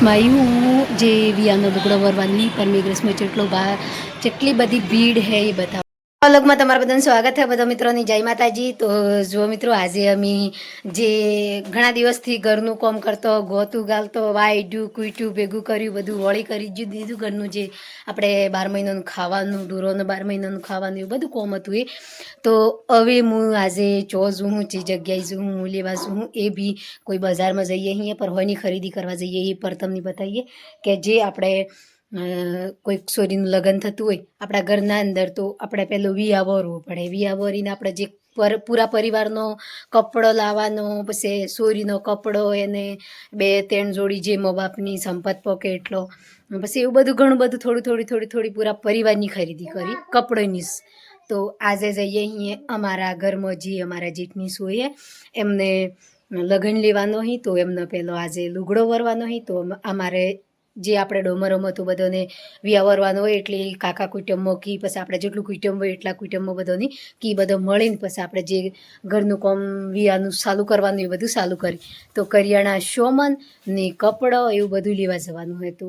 મેઘરસમાં આવી હું જે વિયાનો લુગડો વરવાની પણ મેઘરસમાં જેટલી બધી ભીડ હે એ બતાવો. અલગમાં તમારા બધાનું સ્વાગત છે બધા મિત્રોની જય માતાજી. તો જો મિત્રો આજે અમે જે ઘણા દિવસથી ઘરનું કામ કરતો ગોતું ગાલતો વાયડ્યું કૂટ્યું ભેગું કર્યું બધું વળી કરી દીધું ઘરનું જે આપણે 12 મહિનાનું ખાવાનું ઢોરોને 12 મહિનાનું ખાવાનું એવું બધું કોમ હતું એ. તો હવે હું આજે જોઉં હું જે જગ્યાએ છું હું લેવા છું એ બી કોઈ બજારમાં જઈએ અહીંયા પર હોયની ખરીદી કરવા જઈએ એ પર તમને બતાવીએ કે જે આપણે કોઈક છોરીનું લગ્ન થતું હોય આપણા ઘરના અંદર તો આપણે પેલું વિયા વરવું પડે. વિયા વરીને આપણે જે પૂરા પરિવારનો કપડો લાવવાનો પછી છોરીનો કપડો એને 2-3 જોડી જે મા બાપની સંપત પોકે એટલો પછી એવું બધું ઘણું બધું થોડી પૂરા પરિવારની ખરીદી કરી કપડોની. તો આજે જઈએ અહીંયા અમારા ઘરમાં જે અમારા જેઠની સોએ એમને લગ્ન લેવાનો હોય તો એમનો પહેલો આજે લુગડો વરવાનો હોય તો અમારે જે આપણે ડોમરોમાં તો બધાને વિયા વરવાનો હોય એટલે કાકા કુટુંબમાં કી પછી આપણે જેટલું કુટુંબ હોય એટલા કુટુંબમાં બધાની કી બધો મળીને પછી આપણે જે ઘરનું કામ વિયાનું ચાલુ કરવાનું એ બધું ચાલુ કરી તો કરિયાણા શોમન ને કપડો એવું બધું લેવા જવાનું હોય. તો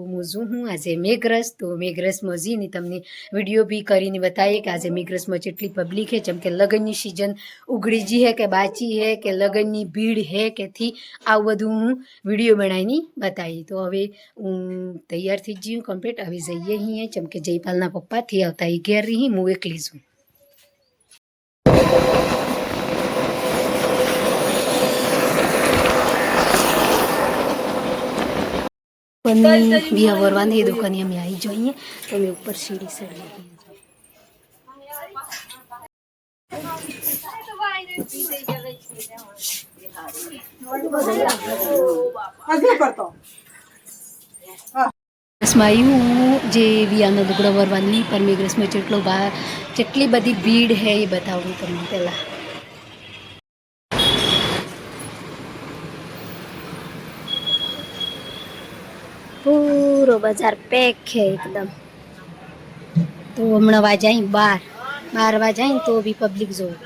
હું આજે મેઘરસ તો મેઘરસમાં જઈને તમને વિડીયો બી કરીને બતાવીએ કે આજે મેઘરસમાં જેટલી પબ્લિક છે જેમ કે લગ્નની સિઝન ઉઘડી જી હે કે બાચી હે કે લગ્નની ભીડ હે કે થી આવું બધું હું વિડીયો બનાવીને બતાવી. તો હવે હું તૈયાર થઈ ગયું કમ્પ્લીટ આવી જઈએ અહીંયા જેમ કે જયપાલના પપ્પાથી આવતા એ ઘેર રહી હું એકલી છું. વિયા વરવાની દુકાને અમે આવી જોઈએ તો અમે ઉપર સીડી ચડીએ. હું જે વિયાનો લુગડો વરવાની પણ મેઘરસમાં જેટલી બધી ભીડ હે એ બતાવું તમને પહેલા. પૂરો બજાર પેક છે એકદમ. તો હમણાં વાજાય 12 વાજાય ને તો બી પબ્લિક જોવે.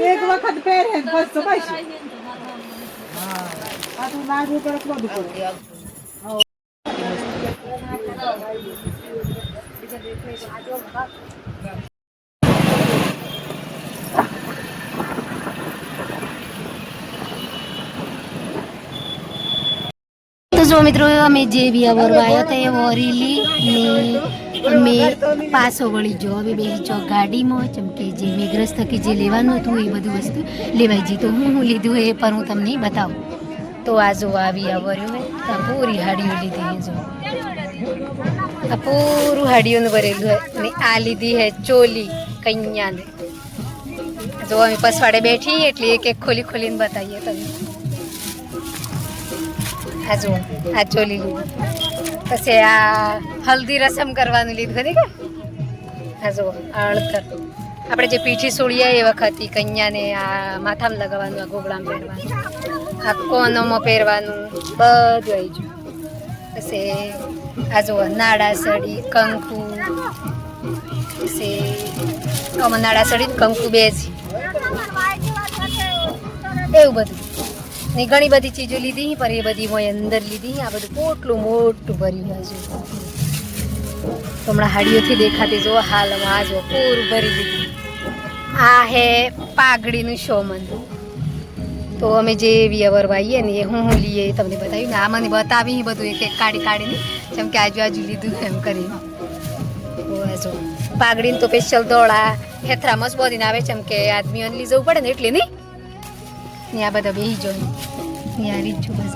એક વખત પહેરે બસ તો પાછી હા આ તો લાગુ પર બધું પડે. તો જો મિત્રો અમે જે વિયા વરવા આવ્યા હતા એ વરીલી ને અમે પાછો વળી જો હવે બેસી જો ગાડીમાં જેમ કે જે મેઘરસ થકી જે લેવાનું હતું એ બધું વસ્તુ લેવાઈ જઈ. તો હું લીધું એ પણ હું તમને બતાવું. તો આ જો આ વિયા વર્યો હોય આ પૂરી હાડીઓ લીધી જો આ પૂરું હાડીઓનું ભરેલું હોય ને આ લીધી હે ચોલી કન્યાને. જો અમે પસવાડે બેઠી એટલે એક ખોલીને બતાવીએ તમને. આ જો આ ચોલી લીધી પછી આ હલ્દી રસમ કરવાનું લીધું ને કે આ જો અળતર આપણે જે પીઠી સોળીએ એ વખત કન્યાને આ માથામાં લગાવવાનું આ ગોગળામાં પહેરવાનું આ કોનોમાં પહેરવાનું બધું આવી ગયું. પછી આ જો નાડા સડી કંકુ પછી આમાં નાડા સડી કંકુ બેસી એવું બધું ને ઘણી બધી ચીજો લીધી પર એ બધી હું અંદર લીધી. આ બધું પોટલું મોટું ભર્યું છે. તો હમણાં હાડીઓથી દેખાતી જો હાલમાં આ જો પૂરું ભરી લીધી. આ હે પાઘડીનું શોમન. તો અમે જે વિયા વરવા આવીએ ને એ હું લઈએ તમને બતાવ્યું ને આ મને બતાવી બધું એક કાઢીને જેમ કે આજુ લીધું એમ કરીને. તો આ જો પાઘડીને તો સ્પેશિયલ દોડા હેથરામાં જ બોધીને આવે જેમ કે આદમીઓને લઈ જવું પડે ને એટલે નહીં ને આ બધા બેસી જોઈ ને આ રીત છું બસ.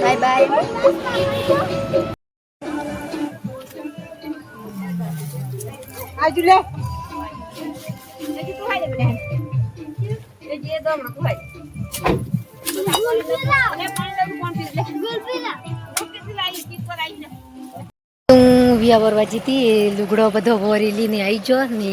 Bye bye. આજુ લે હું વિયા વરવા જીતી લુગડો બધો વરી લઈને આવી જો ને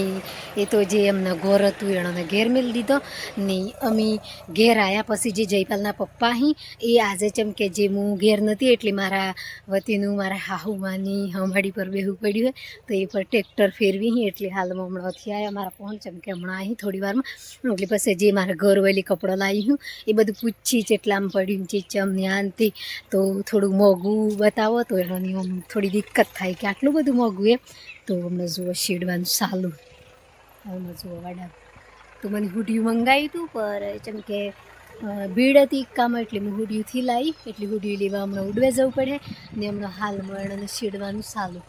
એ તો જે એમના ઘર હતું એણે ઘેર મેળ દીધો ને અમે ઘેર આવ્યા પછી જે જયપાલના પપ્પા હી એ આજે જેમ કે જે હું ઘેર નથી એટલે મારા વતીનું મારા હાહુમાની હમાડી પર બેહવું પડ્યું હોય તો એ પર ટ્રેક્ટર ફેરવી હી એટલે હાલમાં હમણાંથી આવ્યા મારા ફોન જેમ કે હમણાં અહીં થોડી વારમાં એટલે પછી જે મારા ઘર વહેલી કપડો લાવી હું એ બધું પૂછી ચેટલામાં પડ્યું ચીચમ ન્યાનથી તો થોડું મોંઘું બતાવો તો એની થોડી દિક્કત થાય કે આટલું બધું મોંઘું એમ તો અમને જુઓ શેડવાનું સાલું હવે જુઓ વાડા તો મને હુડિયું મંગાવ્યું હતું પર જેમ કે ભીડ હતી કામ એટલે હું હુડિયુંથી લાવી એટલે હુડિયું લેવા હમણાં ઉડવે જવું પડે ને હમણાં હાલમાં એને શેડવાનું સાલું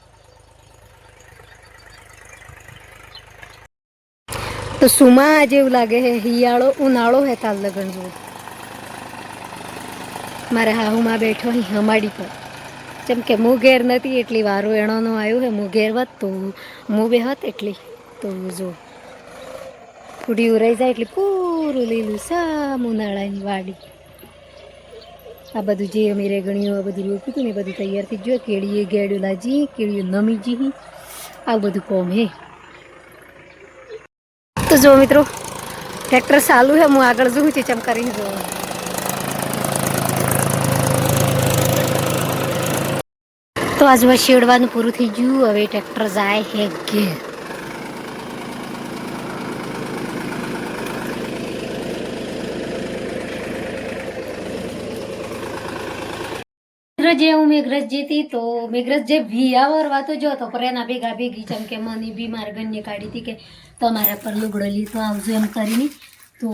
તો સુમા આજે એવું લાગે હે હિયાળો ઉનાળો હે તાલ લગન જેવું મારે હાહુમાં બેઠો અહીં હમાડી પર જેમ કે હું ઘેર નથી એટલી વારો એણોનો આવ્યો હે હું ઘેર વત તો હું બે હત એટલી તો જો ફૂડી ઉરાઈ જાય એટલે પૂરું લીલું સામ ઉનાળાની વાડી આ બધું જે અમે રેગણીઓ આ બધું રોપ્યું હતું ને એ બધું તૈયાર થઈ ગયું કેળીએ ગેડું લાજી કેળીઓ નમી જી આવું બધું કોમ હે તો જો મિત્રો ટ્રેક્ટર ચાલુ હે હું આગળ જોઉં છું ચમ કરીને જોઉં તો આજુ શેડવાનું પૂરું થઈ ગયું હવે ટ્રેક્ટર જાય હે ઘેર જે હું મેઘરજ જીતી તો મેઘરજ જે વિયાવર વાતો જો તો પર એના ભેગા ભેગી જેમ કે મને બી મારા ગણ્ય કાઢી હતી કે તમારા પર લુગડો લીધો આવજો એમ કરીને તો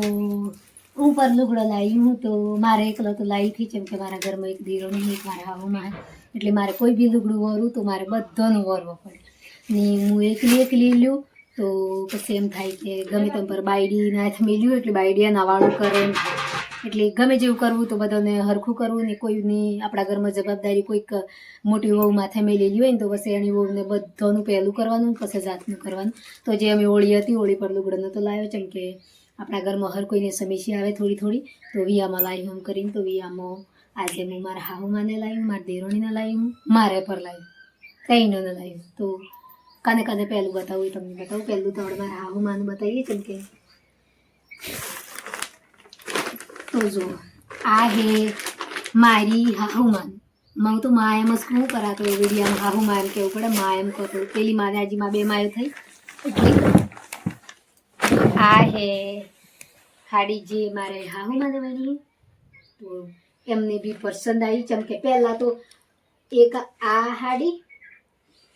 હું પર લુગડો લાવી હું તો મારે એકલો તો લાવી હતી જેમ કે મારા ઘરમાં એક દીરોની એક મારા હાવમાં એટલે મારે કોઈ બી લુગડું વરું તો મારે બધાનું વરવો પડે ને હું એકલી લ્યું તો પછી એમ થાય કે ગમે તેમ પર બાયડીના હાથ મેલ્યું એટલે બાયડીએ નવાળું કરે એટલે ગમે જેવું કરવું તો બધાને હરખું કરવું ને કોઈની આપણા ઘરમાં જવાબદારી કોઈક મોટી વહુ માથે મેલેલી હોય ને તો પછી એની વહુને બધાનું પહેલું કરવાનું પછી જાતનું કરવાનું તો જે અમે હોળી હતી હોળી પર લુગડો નહોતો લાવ્યો જેમ કે આપણા ઘરમાં હર કોઈને સમસ્યા આવે થોડી થોડી તો વિયામાં લાવી એમ કરીને તો વિયામાં આજે હું મારા હાહુમાને લાવ્યું મારા દેરોણીને લાવ્યું મારે પર લાવ્યું કંઈને લાવ્યું તો કાને કાને પહેલું બતાવું તમને બતાવું પહેલું તો આપણે મારા હાહુમાને બતાવીએ જેમ કે તો જો આ હે મારી હાહુમાન હું તો મા એમ જ કહું કરાતો એ વિડીયામાં હાહુમા એમ કહેવું પડે મા એમ કહતો પેલી માને હજી માં બે માયો થઈ એટલે આ હે હાડી જે મારે હાહુમાને બની તો એમને બી પસંદ આવી જેમ કે પહેલાં તો એક આ હાડી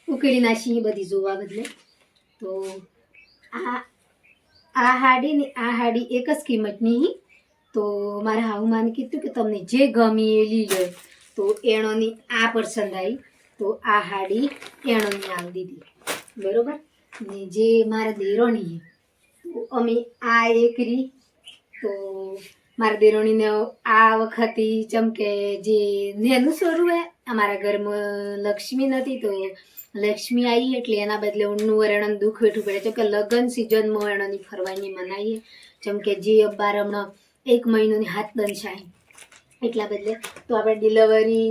ઉકેળી નાખી બધી જોવા બદલે તો આ હાડી ને આ હાડી એક જ કિંમતની તો મારા હાહુમાને કીધું કે તમને જે ગમી એ લઈ લો તો એણોની આ પસંદ આવી તો આ હાડી એણોની આવી દીધી બરાબર ને જે મારા દેરોણી તો અમે આ એકરી તો મારા દેરોણીને આ વખતે જેમ કે જે નેનું સ્વરૂપ હે અમારા ઘરમાં લક્ષ્મી નથી તો લક્ષ્મી આવી એટલે એના બદલે ઊનનું વરણનું દુઃખ વેઠવું પડે જેમ કે લગ્ન સિઝનમાં એણોની ફરવાની મનાઈએ જેમ કે જે અબાર હમણાં 1 મહિનોની હાથ દંશાય એટલા બદલે તો આપણે ડિલિવરી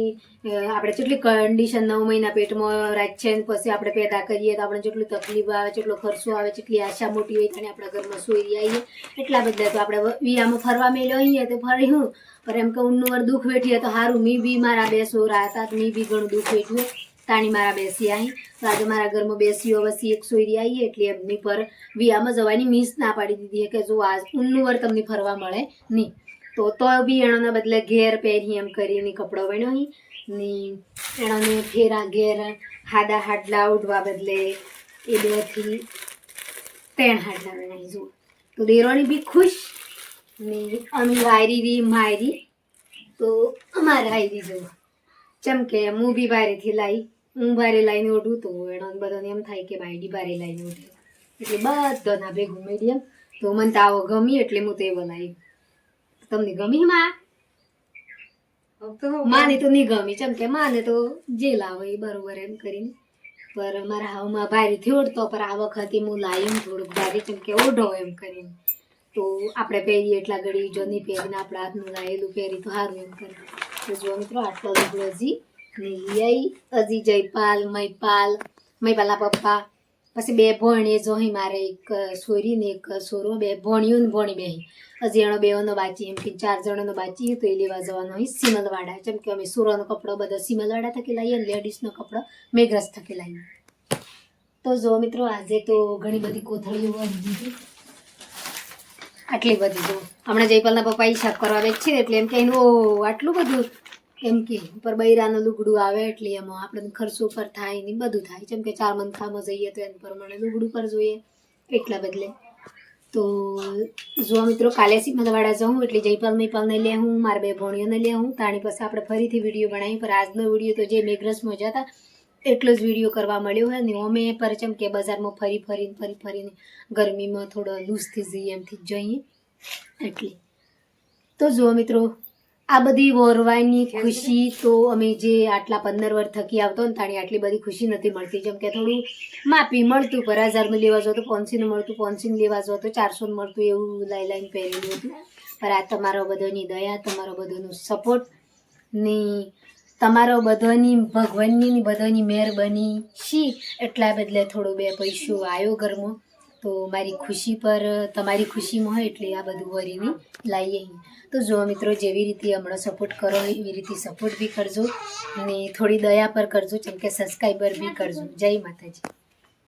આપણે જેટલી કન્ડિશન 9 મહિના પેટમાં રાખીએ ને પછી આપણે પેદા કરીએ તો આપણે જેટલું તકલીફ આવે જેટલો ખર્ચો આવે જેટલી આશા મોટી હોય અને આપણા ઘરમાં સોરી આવીએ એટલા બદલે તો આપણે વિયામાં ફરવા મેળ્યો આવીએ તો ફરી હું પણ એમ કે ઊનનું વર દુઃખ વેઠીએ તો સારું મી બી મારા બે સોરા હતા મી બી ઘણું દુઃખ વેઠ્યું તાણી મારા બેસી આવી તો આજે મારા ઘરમાં બેસીઓ વસી એક સોયરી આવી એટલે એમની પર વિયામાં જવાની મીસ ના પાડી દીધી કે જો આ ઊનનું વર તમને ફરવા મળે નહીં તો બી એણોના બદલે ઘેર પહેરી એમ કરીને કપડો વણ્યો ને એણોને ફેરા ઘેર હાડા હાડલા ઉડવા બદલે એ 2 થી 3 હાડલા વણાઈ જુઓ તો દેરોણી બી ખુશ ને અમે વાયરી રી માયરી તો અમારે વાયરી જુઓ જેમ કે હું બી બારેથી લાવી હું બારે લાવીને ઓઢું તો એનો બધાને એમ થાય કે બાયડી બારે લાવીને ઓઢે એટલે બધાના ભેગું મીડિયમ તો મને તો આવો ગમી એટલે હું તો એ બનાવી તમને ગમી માને તો નહીં ગમી જેમ કે માને તો જે લાવે એ બરોબર એમ કરીને પર મારા હાવમાં ભારેથી ઓઢતો પર આ વખતે હું લાવી થોડુંક ભારે જેમ કે ઓઢો એમ કરીને તો આપણે પહેરીએ એટલા ઘડી જો નહીં પહેરીને આપણા હાથનું લાવેલું પહેરી તો સારું એમ કરે તો જો મિત્રો આટલો લુગડો હજી ને હજી જયપાલ મહિપાલના પપ્પા પછી 2 ભોણીએ જોઈ મારે એક સોરી ને એક સોરો 2 ભોણિયું ને ભોણી બેહી હજી એનો બેઓનો બાચી એમ કે 4 જણાનો બાચી તો એ લેવા જવાનો હોય સિમલવાડા જેમ કે અમે સુરાનો કપડો બધો સિમલવાડા થકી લાવીએ અને લેડીઝનો કપડો મેઘરજ થકી લાવીએ. તો જો મિત્રો આજે તો ઘણી બધી કોથળીઓ આવી દીધી આટલી બધી જો હમણાં જયપાલના પપ્પા હિસાબ કરવા બેઠ છે એટલે એમ કે એનું આટલું બધું એમ કે ઉપર બૈરાનું લુગડું આવે એટલે એમાં આપણે ખર્ચો પર થાય ને બધું થાય જેમ કે 4 મંથામાં જઈએ તો એના પ્રમાણે લુગડું પર જોઈએ એટલા બદલે. તો જો મિત્રો કાલે સિમલવાડા જાઉં એટલે જયપાલને લે હું મારા 2 ભોણીઓને લે હું તાણી પછી આપણે ફરીથી વિડીયો બનાવી પર આજનો વિડીયો તો જે મેઘરજમાં જતા એટલો જ વિડીયો કરવા મળ્યો હોય ને અમે પર જેમ કે બજારમાં ફરીને ગરમીમાં થોડો લૂઝ થઈ જઈએ એમથી જ જઈએ એટલે. તો જુઓ મિત્રો આ બધી વોરવાની ખુશી તો અમે જે આટલા 15 વર્ષ થકી આવતો ને તાણી આટલી બધી ખુશી નથી મળતી જેમ કે થોડું માપી મળતું પર 1000નું લેવા જો તો 500નું મળતું 500નું લેવા જો તો 400નું મળતું એવું લાઈને પહેરેલું હતું. પર આ તમારો બધાની દયા તમારો બધાનો સપોર્ટ ને તમારો બધાની ભગવાનની બધાની મહેરબાની છી એટલા બદલે થોડો 2 પૈસો આવ્યો ઘરમાં તો મારી ખુશી પર તમારી ખુશીમાં હોય એટલે આ બધું વરીને લાવીએ. તો જો મિત્રો જેવી રીતે હમણાં સપોર્ટ કરો એવી રીતે સપોર્ટ બી કરજો ને થોડી દયા પર કરજો જેમ કે સબસ્ક્રાઈબર બી કરજો. જય માતાજી.